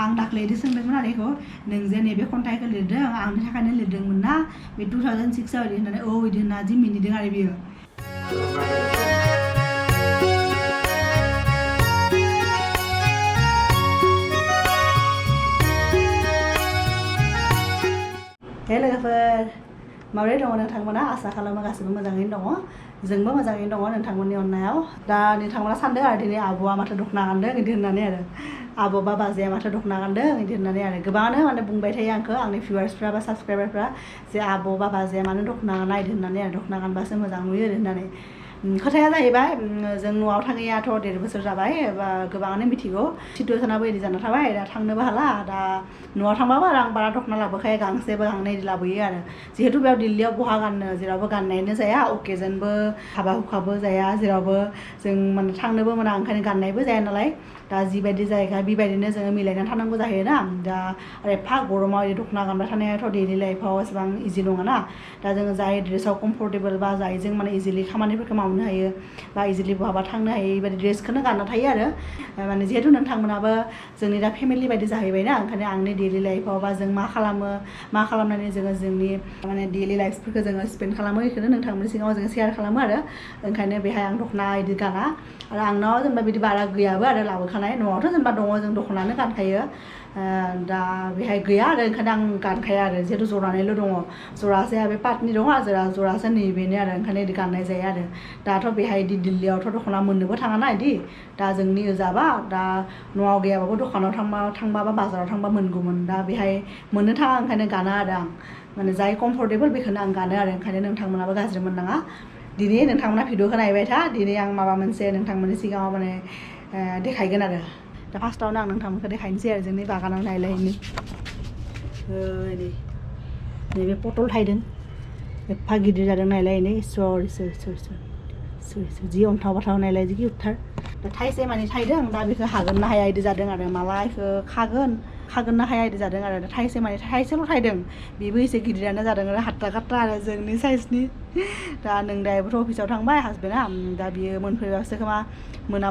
आं दाख्लै इदि सोंदोंमोन आरो इखौ नों जे नैबे खन्थाइखौ लिरदों आंनि थाखायनो लिरदोंमोन ना बे 2006 आव इदि होननानै इदि होनना जि मिनिदों आरो बियो हे लोगोफोर माबोरै दङ नोंथांमोना आसा खालामो गासिबो मोजाङैनो दङ जोंबो मोजाङैनो दङ नोंथांमोननि अननायाव दा नोंथांमोना सानदों आरो दिनै आब'आ माथो दख'ना गानदों इदि होननानै आरो आब' बा बाजैया माथो दख'ना गानदों इदि होननानै आरो गोबाङानो माने बुंबाय थायो आंखौ आंनि भिउवार्सफ्रा बा साबस्क्राइबारफ्रा जे आब' बा बाजैया मानो दख'ना गाना इदि होननानै आरो दख'ना गानबासो मोजां नुयो होननानै खोथाया जाहैबाय जों न'आव थाङैयाथ' 1.5 बोसोर जाबाय बा गोबाङानो मिथिगौ सिटुवेसनाबो इदि जाना थाबाय दा थांनोबो हाला दा न'आव थांबाबो आरो आं बारा दख'ना लाबोखाया गांसेबो गांनै इदि लाबोयो आरो जिहेतु बेयाव दिल्लीयाव बहा गाननो जेरावबो गाननायानो जाया अकेजनबो हाबा हुखाबो जाया जेरावबो जों माने थांनोबो मोना ओंखायनो गाननायबो जाया नालाय दा जिबायदि जायगा बेबायदिनो जोङो मिलायनानै थानांगौ जाहैयोना दा आरो एफा गरमाव इदि दख'ना गानबाय थानायाथ' डेइलि लाइफआव एसेबां इजि नङाना दा जोङो जाय ड्रेसाव कम्फर्टेबल बा जायजों माने इजिलि खामानिफोरखौ मावनो हायो बा इजिलि बहाबा थांनो हायो बेबायदि ड्रेसखौनो गानना थायो आरो माने जिहेतु नोंथांमोनाबो जोंनि दा फेमिलि बायदि जाहैबायना ओंखायनो आंनि डेइलि लाइफआव बा जों मा खालामो मा खालामनानै जोङो जोंनि माने डेइलि लाइफफोरखौ जोङो स्पेन्ड खालामो बेखौनो नोंथांमोननि सिगाङाव जोङो शेयार खालामो आरो ओंखायनो बेहाय आं दख'ना इदि गाना आरो आंनाव जेनेबा बिदि बारा गैयाबो आरो लाबोखानाय न'आवथ' जेनेबा दङ जों दख'नानो गानखायो दा बेहाय गैया आरो ओंखायनो आं गानखाया आरो जिहेतु जरानैल' दङ जरासे बे पाटनि दङ आरो जरासे नैबेनो आरो ओंखायनो इदि गाननाय जाया आरो दाथ' बेहाय इदि दिल्लीयावथ' दख'ना मोननोबो थाङाना इदि दा जोंनि ओजाबा दा न'आव गैयाबाबो दखानाव थांबा बा बाजाराव थांबा मोनगौमोन दा बेहाय मोननो थाङा ओंखायनो गाना आरो आं माने जाय कम्फर्टेबल बेखौनो आं गानो आरो ओंखायनो नोंथांमोनाबो गाज्रि मोननाङा दिनै नोंथांमोना भिडिअखौ नायबाय था दिनै आं माबा मोनसे नोंथांमोननि सिगाङाव माने देखायगोन आरो दा फार्स्टआवनो आं नोंथांमोनखौ देखायनोसै आरो जोंनि बागानाव नायलायनो नैबे पटल थायदों एफा गिदिर जादों नायलाय नै सोर जि अन्थाव बाथाव नायलाय जि उथार दा थाइसे माने थायदों दा बेखौ हागोन ना हाया इदि जादों आरो माला बेखौ खागोन ना हाया इदि जादों आरो दा थाइसे माने थाइसेल' थायदों बेबो एसे गिदिरानो जादों आरो हाट्टा काट्टा आरो जोंनि साइजनि दा नों दायोबोथ' अफिसाव थांबाय हासबेन्डआ दा बियो मोनफैबासो खोमा मोना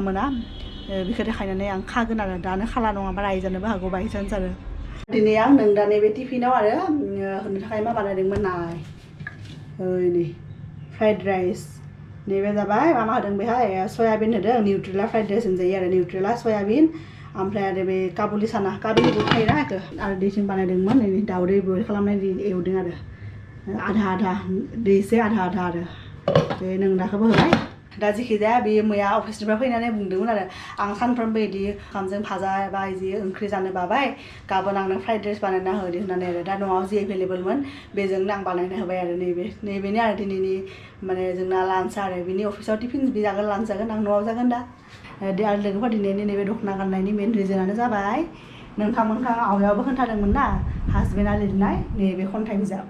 बेखौ देखायनानै आं खागोन आरो दानो खाला नङाबा रायजानोबो हागौ बायसान्स आरो दिनै आं नों दा नैबे टिफिनाव आरो होनो थाखाय मा बानायदोंमोन नाय नै फ्राइड राइस नैबे जाबाय मा होदों बेहाय सयाबिन होदों निउट्रेला फ्राइड राइस होनजायो आरो निउट्रेला सयाबिन ओमफ्राय आरो बे काबुलि साना काबुलि बुट थायोना बेखौ आरो दैसिम बानायदोंमोन नै दाउदै बयल खालामनाय एवदों आरो आधा दैसे आधा आरो बे नोंदाखौबो होबाय दा जेखि जाया बे मैया अफिसनिफ्राय फैनानै बुंदोंमोन आरो आं सानफ्रोमबो बिदि ओंखामजों भाजा बा बिदि ओंख्रि जानो बाबाय गाबोन आंनो फ्राइड राइस बानायना होदो होननानै आरो दा न'आव जि एभेलेबलमोन बेजोंनो आं बानायना होबाय आरो नैबेनो आरो दिनैनि माने जोंना लान्च आरो बिनि अफिसाव टिफिन बि जागोन लान्च जागोन आं न'आव जागोन दा आरो लोगोफोर दिनैनि नैबे दख'ना गाननायनि मेन रिजनानो जाबाय नोंथांमोनखौ आवगायावबो खोन्थादोंमोन ना हासबेन्डआ लिरनाय नैबे खन्थाइ बिजाब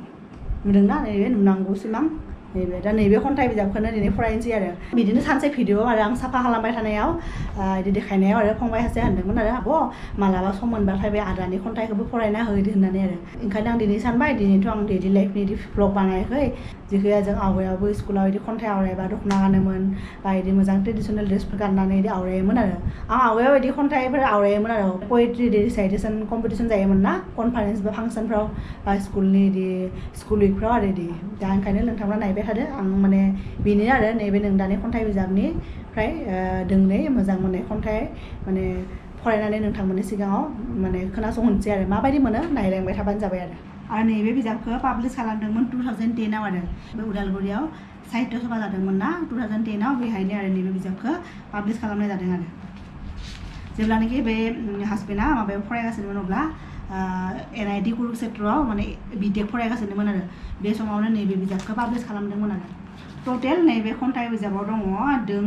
नुदोंना नैबे नुनांगौ सिमां नैबे दा नैबे खन्थाइ बिजाबखौनो दिनै फरायनोसै आरो बिदिनो सानसे भिडिअ आरो आं साफा खालामबाय थानायाव बिदि देखायनायाव आरो फंबाय सासे होनदोंमोन आरो आब' मालाबा सम मोनबाथाय बे आदानि खन्थाइखौबो फरायना होदो होननानै आरो ओंखायनो आं दिनै सानबाय दिनैथ' आं डेइलि लाइफनि बिदि भ्लग बानायाखै जिखुया जों आवगायावबो स्कुलाव बिदि खन्थाइ आवरायबा दख'ना गानोमोन बा बिदि मोजां ट्रेडिसनेल ड्रेसफोर गाननानै बिदि आवरायोमोन आरो आं आवगायाव बिदि खन्थाइफोर आवरायोमोन आरो पयेट्रि रिसाइटेसन कम्पिटिसन जायोमोन ना कनफारेन्स बा फांसनफ्राव बा स्कुलनि बिदि स्कुल उइकफ्राव आरो बिदि दा ओंखायनो नोंथांमोना नायबाय थादो आं माने बेनो आरो नैबे नोंदानि खन्थाइ बिजाबनिफ्राय दोंनै मोजां मोननाय खन्थाइ माने फरायनानै नोंथांमोननि सिगाङाव माने खोनासंहरनोसै आरो माबायदि मोनो नायलांबाय थाबानो जाबाय आरो नैबे बिजाबखौ पाब्लिस खालामदोंमोन 2010 आव आरो बे उदालगुरियाव साहित्य सभा जादोंमोन ना 2010 आव बेहायनो आरो नैबे बिजाबखौ पाब्लिस खालामनाय जादों आरो जेब्लानाखि बे हासबेन्डआ माबायाव फरायगासिनोमोन अब्ला NIT कुरुक्षेत्रआव माने बिटेक फरायगासिनोमोन आरो बे समावनो नैबे बिजाबखौ पाब्लिस खालामदोंमोन आरो टटेल नैबे खन्थाइ बिजाबाव दङ दों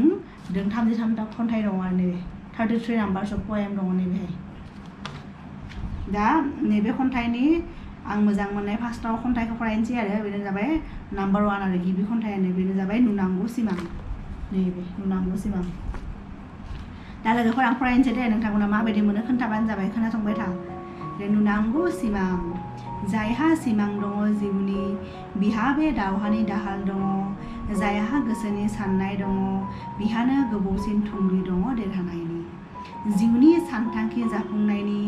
33 खन्थाइ दङ आरो नैबे 33 नाम्बार्स अफ पएम दङ नैबेहाय दा नैबे खन्थाइनि आं मोजां मोननाय फार्स्टआव खन्थाइखौ फरायनोसै आरो बेनो जाबाय नाम्बार 1 आरो गिबि खन्थाइयानो बेनो जाबाय नुनांगौ सिमां नैबे नुनांगौ सिमां दा लोगोफोर आं फरायनोसै दे नोंथांमोना माबायदि मोनो खोन्थाबानो जाबाय खोनासंबाय था नुनांगौ सिमां जायहा सिमां दङ जिउनि बिहा बे दावहानि दाहाल दङ जायहा गोसोनि साननाय दङ बिहानो गोबावसिन थुंग्रि दङ देरहानायनि जिउनि सानथांखि जाफुंनायनि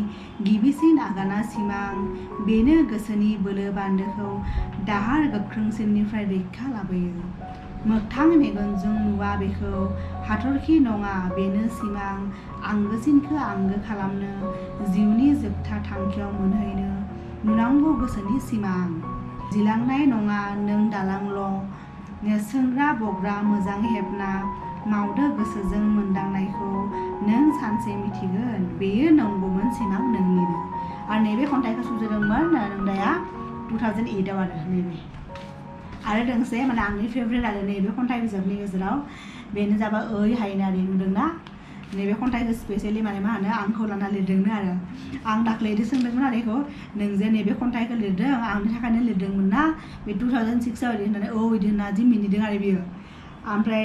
गिबिसिन आगाना सिमां बेनो गोसोनि बोलो बान्दोखौ दाहार गोख्रोंसिननिफ्राय रैखा लाबोयो मोगथां मेगनजों नुवा बेखौ हाथरखि नङा बेनो सिमां आंगोसिनखौ आंगो खालामनो जिउनि जोबथा थांखियाव मोनहैनो नुनांगौ गोसोनि सिमां जिलांनाय नङा नों दालांल' सोंग्रा बग्रा मोजां हेबना मावदो गोसोजों मोनदांनायखौ नों सानसे मिथिगोन बेयो नंगौमोन सिमां नोंनिनो आरो नैबे खन्थाइखौ सुजुदोंमोन नोंदाया 2008 आव आरो दोंसे माने आंनि फेभरेट आरो नैबे खन्थाइ बिजाबनि गेजेराव बेनो जाबाय ओइ हायनारि नुदोंना नैबे खन्थाइखौ स्पेसियेलि माने मा होनो आंखौ लाना लिरदोंनो आरो आं दाख्लैदि सोंदोंमोन आरो बेखौ नों जे नैबे खन्थाइखौ लिरदों आंनि थाखायनो लिरदोंमोन ना बे 2006 आव बिदि होननानै बिदि होनना जि मिनिदों आरो बियो ओमफ्राय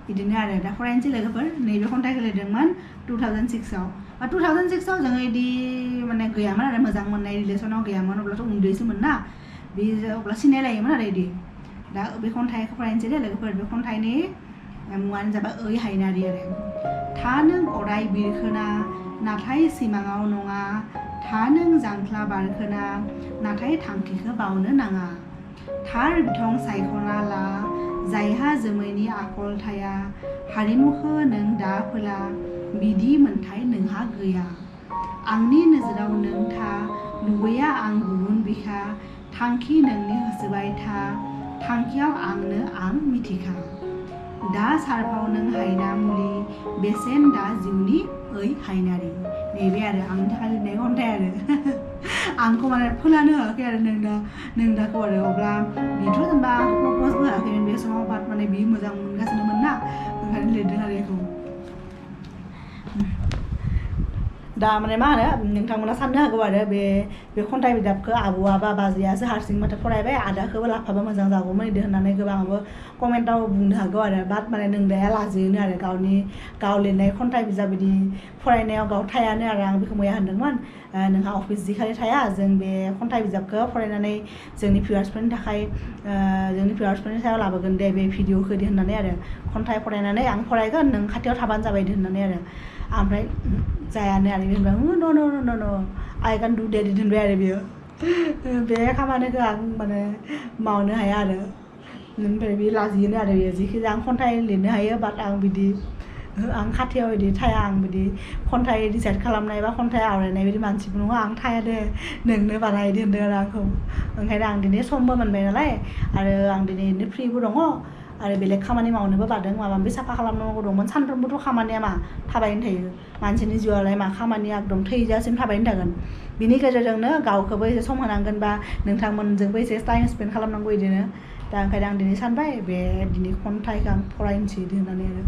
बिदिनो आरो दा फरायनोसै लोगोफोर नैबे खन्थाइखौ लिरदोंमोन 2006 आव 2006 आव जोङो बिदि माने गैयामोन आरो मोजां मोननाय रिलेसनाव गैयामोन अब्लाथ' उन्दैसोमोन ना बे अब्ला सिनायलायोमोन आरो बिदि दा बे खन्थाइखौ फरायनोसै दे लोगोफोर बे खन्थाइनि मुङानो जाबाय ओइ हायनारि आरो था नों अराय बिरखोना नाथाय सिमाङाव नङा था नों जांख्ला बारखोना नाथाय थांखिखौ बावनो नाङा थार बिथं सायख'ना ला जायहा जोमैनि आखल थाया हारिमुखौ नों दा फोला बिदि मोन्थाय नोंहा गैया आंनि नोजोराव नों था लुबैया आं गुबुन बिखा थांखि नोंनि होसोबाय था थांखियाव आंनो आं मिथिखा दा सारफाव नों हायना मुलि बेसेन दा जिउनि ओइ हायनारि नैबे आरो आंनि थाखाय लिरनाय खन्थाइ आरो आंखौ माने फोलानो होआखै आरो नोंदाखौ आरो अब्ला बेथ' जेनेबा आंखौ प्रप'जबो होआखैमोन बे समाव बाट माने बि मोजां मोनगासिनोमोन ना ओंखायनो लिरदों आरो बेखौ दा माने मा होनो नोंथांमोना साननो हागौ आरो बे खन्थाइ बिजाबखौ आब'आ बा बाजैयासो हारसिं माथो फरायबाय आदाखौबो लाफाबा मोजां जागौमोन बिदि होननानै गोबाङाबो कमेन्टआव बुंनो हागौ आरो बाट माने नोंदाया लाजियोनो आरो गाव लिरनाय खन्थाइ बिजाब बिदि फरायनायाव गाव थायानो आरो आं बेखौ मैया होनदोंमोन नोंहा अफिस जि खालि थाया जों बे खन्थाइ बिजाबखौ फरायनानै जोंनि भिउवार्सफोरनि सायाव लाबोगोन दे बे भिडिअखौ बिदि होननानै आरो खन्थाइ फरायनानै आं फरायगोन नों खाथियाव थाबानो जाबाय बिदि होननानै आरो ओमफ्राय जायानो आरो होनबाय न' आइ कान डु डेट होनबाय आरो बियो बे खामानिखौ आं माने मावनो हाया आरो ओमफ्राय बे लाजियोनो आरो बियो जिखि आं खन्थाइ लिरनो हायो बाट आं बिदि आं खाथियाव बिदि थाया आं बिदि खन्थाइ डिसाइड खालामनाय बा खन्थाइ आवरायनाय बिदि मानसिबो नङा आं थाया दे नोंनो बानाय बिदि होनदों आरो आंखौ ओंखायनो आं दिनै समबो मोनबाय नालाय आरो आं दिनै फ्रिबो दङ आरो बेलेग खामानि मावनोबो बादों माबा माबि साफा खालामनांगौ दंमोन सानफ्रोमबोथ' खामानिया मा थाबायनो थायो मानसिनि जिउआवलाय मा खामानिया एकदम थैजासिम थाबायनो थागोन बिनि गेजेरजोंनो गावखौबो एसे सम होनांगोन बा नोंथांमोनजोंबो एसे टाइम स्पेन्ड खालामनांगौ बिदिनो दा ओंखायनो आं दिनै सानबाय बे दिनै खन्थाइखौ आं फरायनोसै बिदि होननानै आरो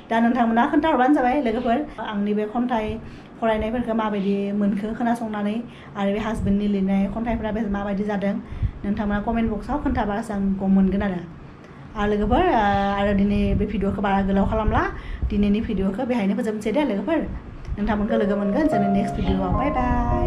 दा नोंथांमोना खोन्थाहरबानो जाबाय लोगोफोर आंनि बे खन्थाइ फरायनायफोरखौ माबायदि मोनखो खोनासंनानै आरो बे हासबेन्डनि लिरनाय खन्थाइफोरा माबायदि जादों नोंथांमोना कमेन्ट बक्सआव खोन्थाबासो आं गम मोनगोन आरो लोगोफोर आरो दिनै बे भिडिअखौ बारा गोलाव खालामला दिनैनि भिडिअखौ बेहायनो फोजोबनोसै दे लोगोफोर नोंथांमोनखौ लोगो मोनगोन जोंनि नेक्स्ट भिडिअआव बाय बाय